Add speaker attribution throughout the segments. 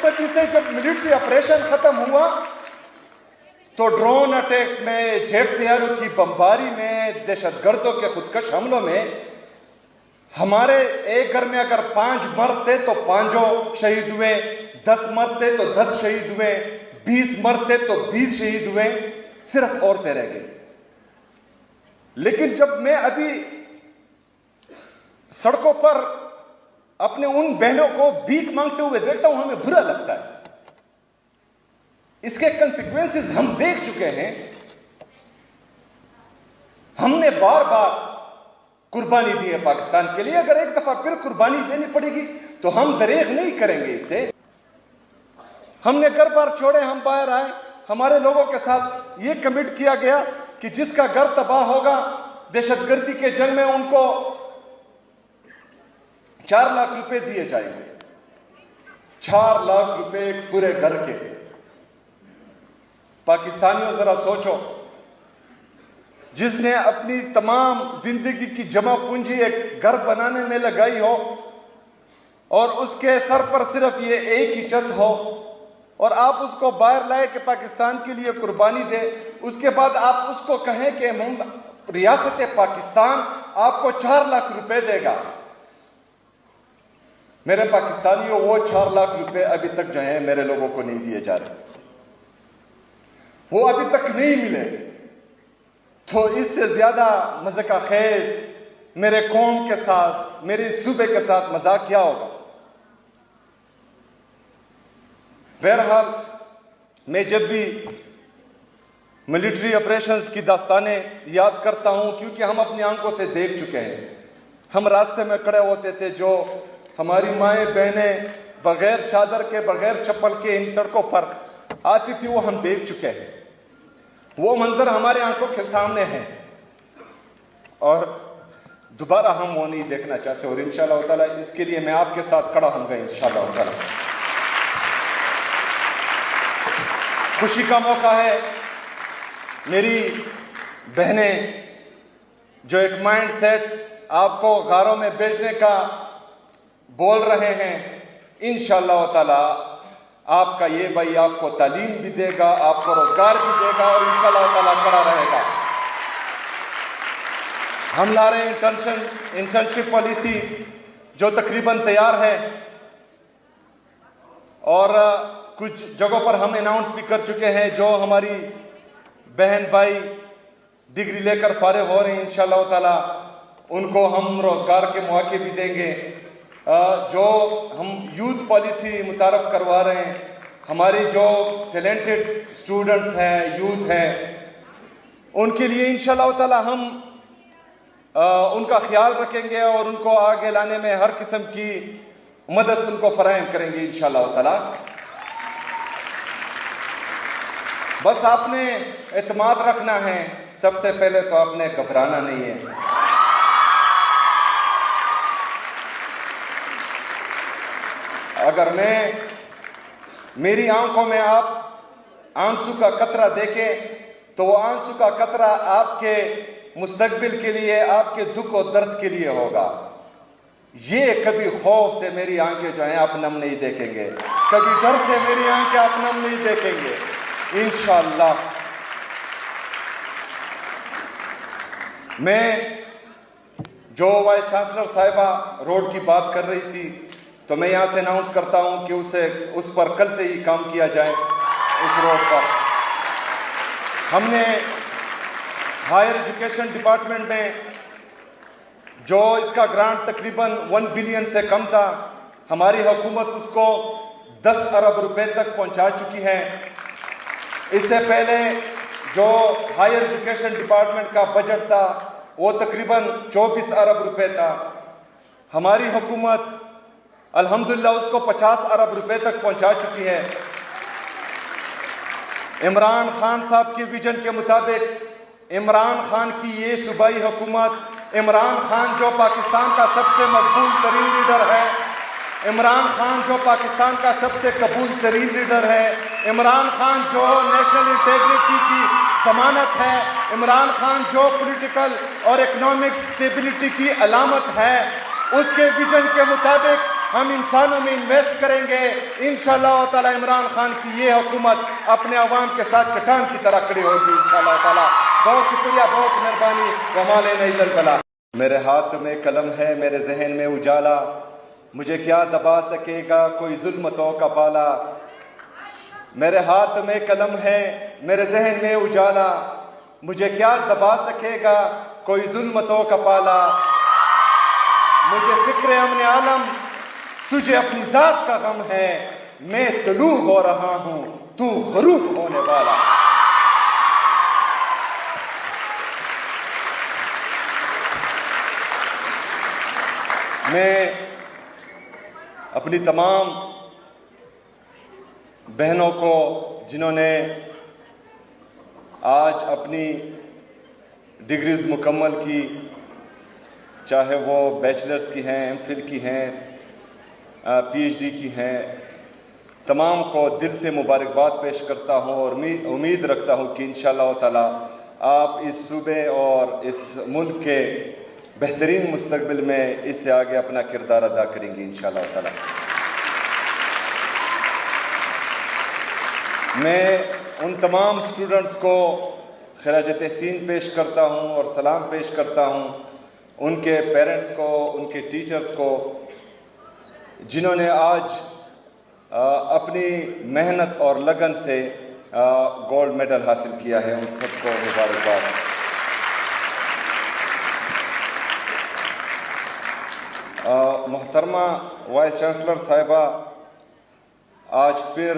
Speaker 1: बदकिस्मती से जब मिलिट्री ऑपरेशन खत्म हुआ तो ड्रोन अटैक्स में, जेट तैयारों की बमबारी में, दहशतगर्दों के खुदकश हमलों में हमारे एक घर में अगर 5 मर्द थे तो 5 शहीद हुए, 10 मर्द थे तो 10 शहीद हुए, 20 मर्द थे तो 20 शहीद हुए, सिर्फ औरतें रह गई। लेकिन जब मैं अभी सड़कों पर अपने उन बहनों को भीख मांगते हुए देखता हूं, हमें बुरा लगता है। इसके कंसिक्वेंसेस हम देख चुके हैं। हमने बार बार कुर्बानी दी है पाकिस्तान के लिए। अगर एक दफा फिर कुर्बानी देनी पड़ेगी तो हम दरेख नहीं करेंगे इससे। हमने घर बार छोड़े, हम बाहर आए। हमारे लोगों के साथ यह कमिट किया गया कि जिसका घर तबाह होगा दहशतगर्दी के जंग में, उनको 4 लाख रुपए दिए जाएंगे। 4 लाख रुपए एक पूरे घर के। पाकिस्तानियों जरा सोचो, जिसने अपनी तमाम जिंदगी की जमा पूंजी एक घर बनाने में लगाई हो और उसके सर पर सिर्फ ये एक ही छत हो, और आप उसको बाहर लाए कि पाकिस्तान के लिए कुर्बानी दे, उसके बाद आप उसको कहें कि रियासत पाकिस्तान आपको 4 लाख रुपए देगा। मेरे पाकिस्तानियों, वो 4 लाख रुपए अभी तक जो है मेरे लोगों को नहीं दिए जा रहे, वो अभी तक नहीं मिले। तो इससे ज्यादा मजे का खेज मेरे कौम के साथ, मेरे सूबे के साथ मजाक क्या होगा। बहरहाल, मैं जब भी मिलिट्री ऑपरेशंस की दास्तानें याद करता हूं, क्योंकि हम अपनी आंखों से देख चुके हैं। हम रास्ते में खड़े होते थे, जो हमारी माएँ बहनें बगैर चादर के, बगैर चप्पल के इन सड़कों पर आती थी, वो हम देख चुके हैं। वो मंजर हमारे आंखों के सामने है और दोबारा हम वो नहीं देखना चाहते। और इंशाअल्लाह ताला इसके लिए मैं आपके साथ खड़ा होऊंगा इंशाअल्लाह ताला। खुशी का मौका है। मेरी बहनें जो एक माइंड सेट आपको गारों में बेचने का बोल रहे हैं, इंशाअल्लाह ताला आपका ये भाई आपको तालीम भी देगा, आपको रोजगार भी देगा और इंशाअल्लाह ताला खड़ा रहेगा। हम ला रहे हैं इंटर्नशिप पॉलिसी जो तकरीबन तैयार है और कुछ जगहों पर हम अनाउंस भी कर चुके हैं। जो हमारी बहन भाई डिग्री लेकर फारिग हो रहे हैं, इंशाअल्लाह ताला उनको हम रोजगार के मौके भी देंगे। जो हम यूथ पॉलिसी मुतारफ करवा रहे हैं, हमारी जो टैलेंटेड स्टूडेंट्स हैं, यूथ हैं, उनके लिए इंशाअल्लाह ताला हम उनका ख्याल रखेंगे और उनको आगे लाने में हर किस्म की मदद उनको फराहम करेंगे इंशाअल्लाह ताला। बस आपने एतमाद रखना है, सबसे पहले तो आपने घबराना नहीं है। अगर मेरी आंखों में आप आंसू का कतरा देखें तो वो आंसू का कतरा आपके मुस्तकबिल के लिए, आपके दुख और दर्द के लिए होगा। ये कभी खौफ से मेरी आंखें जो हैं आप नम नहीं देखेंगे, कभी डर से मेरी आंखें आप नम नहीं देखेंगे इंशाअल्लाह। मैं जो वाइस चांसलर साहिबा रोड की बात कर रही थी, तो मैं यहाँ से अनाउंस करता हूँ कि उस पर कल से ही काम किया जाए। उस रोड पर हमने हायर एजुकेशन डिपार्टमेंट में जो इसका ग्रांट तकरीबन 1 बिलियन से कम था, हमारी हुकूमत उसको 10 अरब रुपए तक पहुँचा चुकी है। इससे पहले जो हायर एजुकेशन डिपार्टमेंट का बजट था वो तकरीबन 24 अरब रुपए था। हमारी हुकूमत अल्हम्दुलिल्लाह उसको 50 अरब रुपए तक पहुंचा चुकी है। इमरान खान साहब के विजन के मुताबिक इमरान खान की ये सूबाई हुकूमत, इमरान खान जो पाकिस्तान का सबसे मकबूल तरीन लीडर है, इमरान खान जो पाकिस्तान का सबसे कबूल तरीन लीडर है, इमरान खान जो नेशनल इंटेग्रिटी की जमानत है, इमरान खान जो पॉलिटिकल और इकोनॉमिक स्टेबिलिटी की अलामत है, उसके विजन के मुताबिक हम इंसानों में इन्वेस्ट करेंगे, इंशाअल्लाह ताला इमरान खान की ये हुकूमत अपने अवाम के साथ चट्टान की तरह खड़ी होगी इंशाअल्लाह ताला। बहुत शुक्रिया, बहुत मेहरबानी। वमाले नईदल बला। मेरे हाथ में कलम है, मेरे जहन में उजाला, मुझे क्या दबा सकेगा कोई जुल्मतों का पाला। मेरे हाथ में कलम है, मेरे जहन में उजाला, मुझे क्या दबा सकेगा कोई जुल्मतों का पाला। मुझे फिक्र अमन आलम, तुझे अपनी जात का गम है, मैं तलू हो रहा हूं, तू गरूब होने वाला। मैं अपनी तमाम बहनों को जिन्होंने आज अपनी डिग्रीज़ मुकम्मल की, चाहे वो बैचलर्स की हैं, एमफिल की हैं, पीएचडी की हैं, तमाम को दिल से मुबारकबाद पेश करता हूँ और उम्मीद रखता हूँ कि इंशाअल्लाह ताला आप इस सूबे और इस मुल्क के बेहतरीन मुस्तकबिल में इससे आगे अपना किरदार अदा करेंगी इंशाअल्लाह ताला। मैं उन तमाम स्टूडेंट्स को खिराज तहसीन पेश करता हूँ और सलाम पेश करता हूँ, उनके पेरेंट्स को, उनके टीचर्स को, जिन्होंने आज अपनी मेहनत और लगन से गोल्ड मेडल हासिल किया है। उन सबको मुबारकबाद। मोहतरमा वाइस चांसलर साहिबा, आज फिर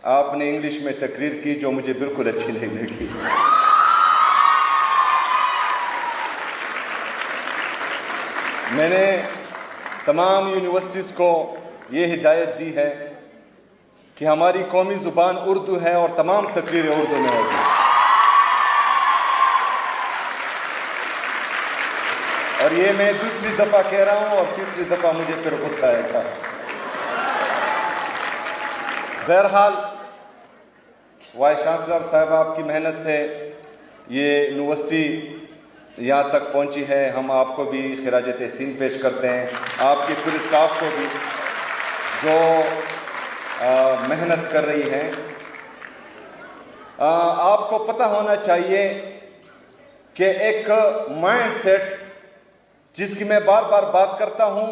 Speaker 1: आपने इंग्लिश में तकरीर की जो मुझे बिल्कुल अच्छी नहीं लगी। मैंने तमाम यूनिवर्सिटीज़ को ये हिदायत दी है कि हमारी कौमी ज़ुबान उर्दू है और तमाम तकरीरें उर्दू में होगी। और ये मैं दूसरी दफ़ा कह रहा हूँ और तीसरी दफ़ा मुझे फिर गुस्सा आएगा। बहरहाल वाइस चांसलर साहब, आपकी मेहनत से ये यूनिवर्सिटी यहाँ तक पहुँची है। हम आपको भी खिराज तहसीन पेश करते हैं, आपके पूरे स्टाफ को भी जो मेहनत कर रही हैं। आपको पता होना चाहिए कि एक माइंड सेट जिसकी मैं बार बार बात करता हूँ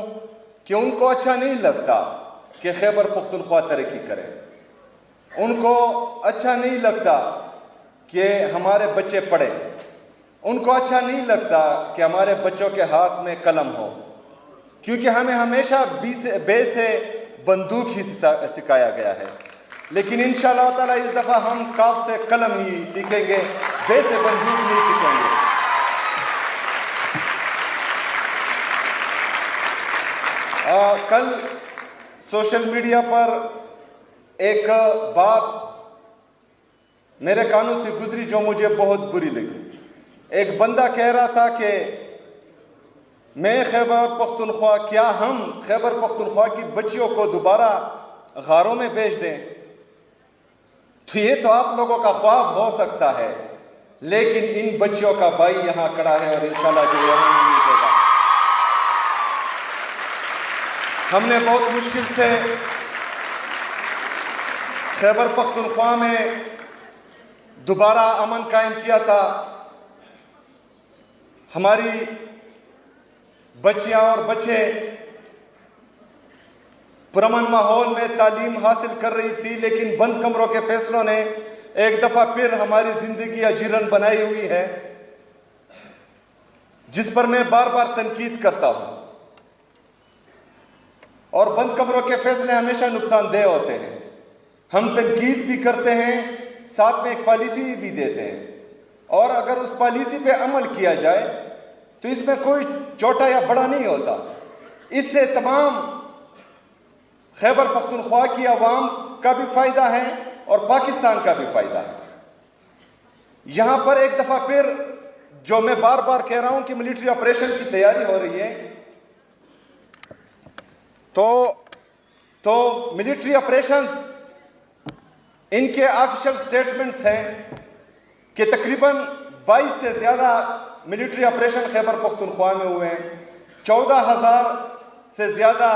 Speaker 1: कि उनको अच्छा नहीं लगता कि खैबर पख्तूनख्वा तरक्की करे, उनको अच्छा नहीं लगता कि हमारे बच्चे पढ़ें, उनको अच्छा नहीं लगता कि हमारे बच्चों के हाथ में कलम हो, क्योंकि हमें हमेशा बे से बंदूक ही सिखाया गया है। लेकिन इंशाअल्लाह ताला इस दफ़ा हम काफ से कलम ही सीखेंगे, बे से बंदूक नहीं सीखेंगे। कल सोशल मीडिया पर एक बात मेरे कानों से गुजरी जो मुझे बहुत बुरी लगी। एक बंदा कह रहा था कि मैं खैबर पख्तूनख्वा, क्या हम खैबर पख्तूनख्वा की बच्चियों को दोबारा गारों में भेज दें? तो ये तो आप लोगों का ख्वाब हो सकता है, लेकिन इन बच्चियों का भाई यहाँ खड़ा है और इंशाल्लाह जो यही मिलेगा। हमने बहुत मुश्किल से खैबर पख्तूनख्वा में दोबारा अमन कायम किया था। हमारी बच्चियां और बच्चे पुरअमन माहौल में तालीम हासिल कर रही थी, लेकिन बंद कमरों के फैसलों ने एक दफ़ा फिर हमारी ज़िंदगी अजीरन बनाई हुई है, जिस पर मैं बार बार तनकीद करता हूँ। और बंद कमरों के फैसले हमेशा नुकसानदेह होते हैं। हम तनकीद भी करते हैं, साथ में एक पॉलिसी भी देते हैं, और अगर उस पॉलिसी पे अमल किया जाए तो इसमें कोई छोटा या बड़ा नहीं होता। इससे तमाम खैबर पख्तूनख्वा की आवाम का भी फ़ायदा है और पाकिस्तान का भी फ़ायदा है। यहाँ पर एक दफ़ा फिर जो मैं बार बार कह रहा हूँ कि मिलिट्री ऑपरेशन की तैयारी हो रही है, तो मिलिट्री ऑपरेशंस, इनके ऑफिशियल स्टेटमेंट्स हैं कि तकरीबन 22 से ज़्यादा मिलिट्री ऑपरेशन खैबर पख्तूनख्वा में हुए हैं, 14,000 से ज़्यादा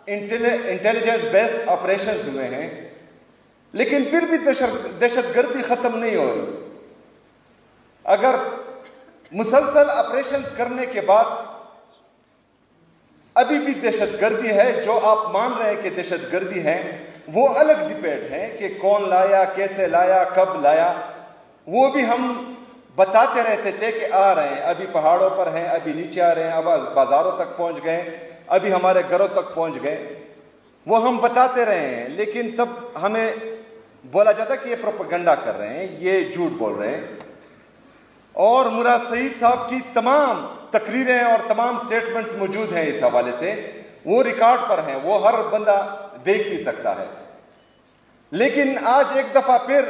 Speaker 1: इंटेलिजेंस बेस्ड ऑपरेशंस हुए हैं, लेकिन फिर भी दहशतगर्दी खत्म नहीं हो रही। अगर मुसलसल ऑपरेशंस करने के बाद अभी भी दहशतगर्दी है, जो आप मान रहे हैं कि दहशतगर्दी है, वो अलग डिबेट है कि कौन लाया, कैसे लाया, कब लाया। वो भी हम बताते रहते थे कि आ रहे हैं, अभी पहाड़ों पर हैं, अभी नीचे आ रहे हैं, अब बाजारों तक पहुंच गए, अभी हमारे घरों तक पहुंच गए। वो हम बताते रहे हैं, लेकिन तब हमें बोला जाता कि ये प्रोपेगेंडा कर रहे हैं, ये झूठ बोल रहे हैं। और मुराद सईद साहब की तमाम तकरीरें और तमाम स्टेटमेंट्स मौजूद हैं इस हवाले से, वो रिकॉर्ड पर हैं, वो हर बंदा देख भी सकता है। लेकिन आज एक दफा फिर